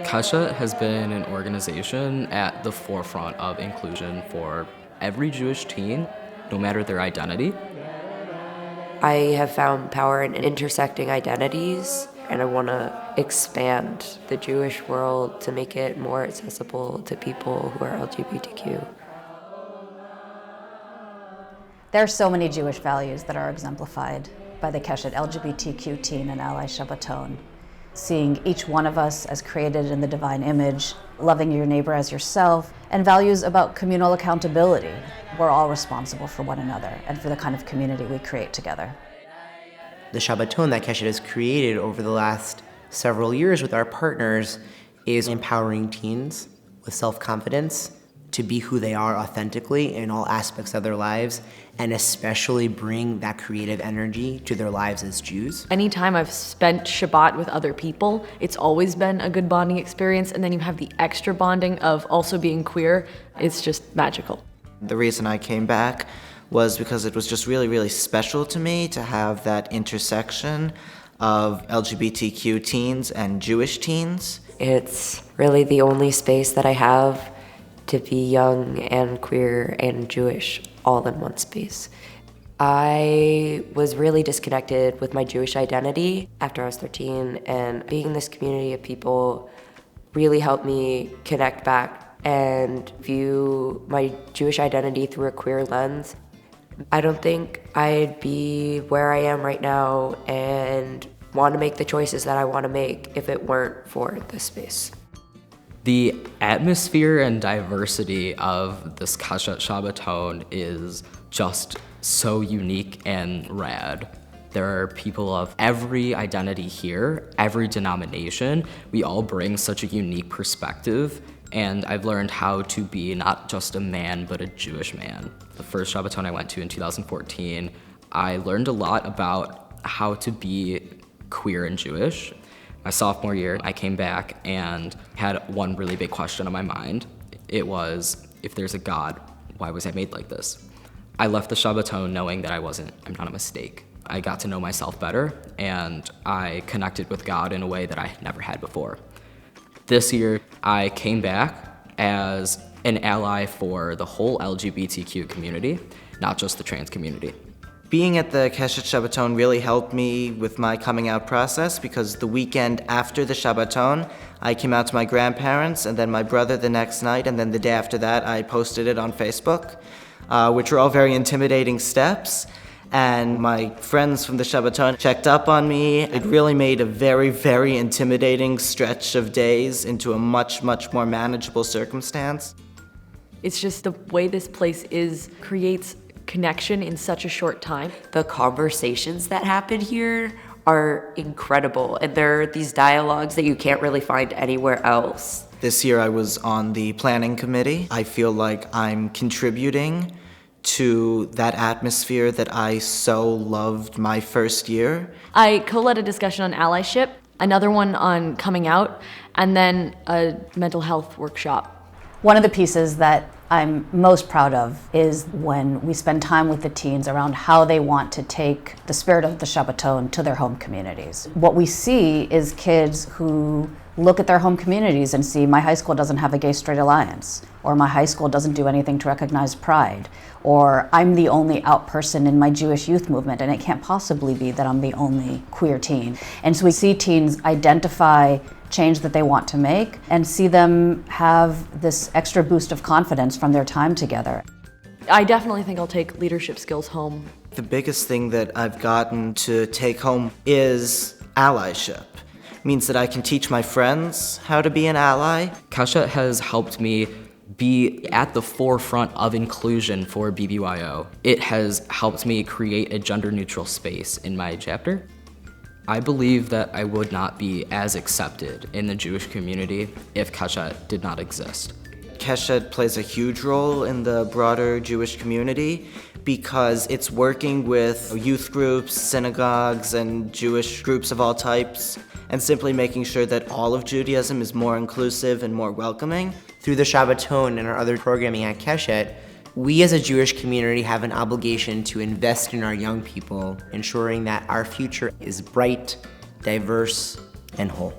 Keshet has been an organization at the forefront of inclusion for every Jewish teen, no matter their identity. I have found power in intersecting identities, and I want to expand the Jewish world to make it more accessible to people who are LGBTQ. There are so many Jewish values that are exemplified by the Keshet LGBTQ teen and ally Shabbaton. Seeing each one of us as created in the divine image, loving your neighbor as yourself, and values about communal accountability. We're all responsible for one another and for the kind of community we create together. The Shabbaton that Keshet has created over the last several years with our partners is empowering teens with self-confidence to be who they are authentically in all aspects of their lives, and especially bring that creative energy to their lives as Jews. Anytime I've spent Shabbat with other people, it's always been a good bonding experience, and then you have the extra bonding of also being queer. It's just magical. The reason I came back was because it was just really, really special to me to have that intersection of LGBTQ teens and Jewish teens. It's really the only space that I have to be young and queer and Jewish all in one space. I was really disconnected with my Jewish identity after I was 13, and being in this community of people really helped me connect back and view my Jewish identity through a queer lens. I don't think I'd be where I am right now and want to make the choices that I want to make if it weren't for this space. The atmosphere and diversity of this Keshet Shabbaton is just so unique and rad. There are people of every identity here, every denomination. We all bring such a unique perspective, and I've learned how to be not just a man, but a Jewish man. The first Shabbaton I went to in 2014, I learned a lot about how to be queer and Jewish. My sophomore year, I came back and had one really big question on my mind. It was, if there's a God, why was I made like this? I left the Shabbaton knowing that I'm not a mistake. I got to know myself better, and I connected with God in a way that I never had before. This year, I came back as an ally for the whole LGBTQ community, not just the trans community. Being at the Keshet Shabbaton really helped me with my coming out process, because the weekend after the Shabbaton, I came out to my grandparents and then my brother the next night, and then the day after that I posted it on Facebook, which were all very intimidating steps. And my friends from the Shabbaton checked up on me. It really made a very, very intimidating stretch of days into a much, much more manageable circumstance. It's just the way this place creates connection in such a short time. The conversations that happen here are incredible, and there are these dialogues that you can't really find anywhere else. This year I was on the planning committee. I feel like I'm contributing to that atmosphere that I so loved my first year. I co-led a discussion on allyship, another one on coming out, and then a mental health workshop. One of the pieces that I'm most proud of is when we spend time with the teens around how they want to take the spirit of the Shabbaton to their home communities. What we see is kids who look at their home communities and see, my high school doesn't have a gay-straight alliance, or my high school doesn't do anything to recognize pride, or I'm the only out person in my Jewish youth movement, and it can't possibly be that I'm the only queer teen. And so we see teens identify change that they want to make and see them have this extra boost of confidence from their time together. I definitely think I'll take leadership skills home. The biggest thing that I've gotten to take home is allyship. It means that I can teach my friends how to be an ally. Keshet has helped me be at the forefront of inclusion for BBYO. It has helped me create a gender-neutral space in my chapter. I believe that I would not be as accepted in the Jewish community if Keshet did not exist. Keshet plays a huge role in the broader Jewish community because it's working with youth groups, synagogues, and Jewish groups of all types, and simply making sure that all of Judaism is more inclusive and more welcoming. Through the Shabbaton and our other programming at Keshet, we as a Jewish community have an obligation to invest in our young people, ensuring that our future is bright, diverse, and whole.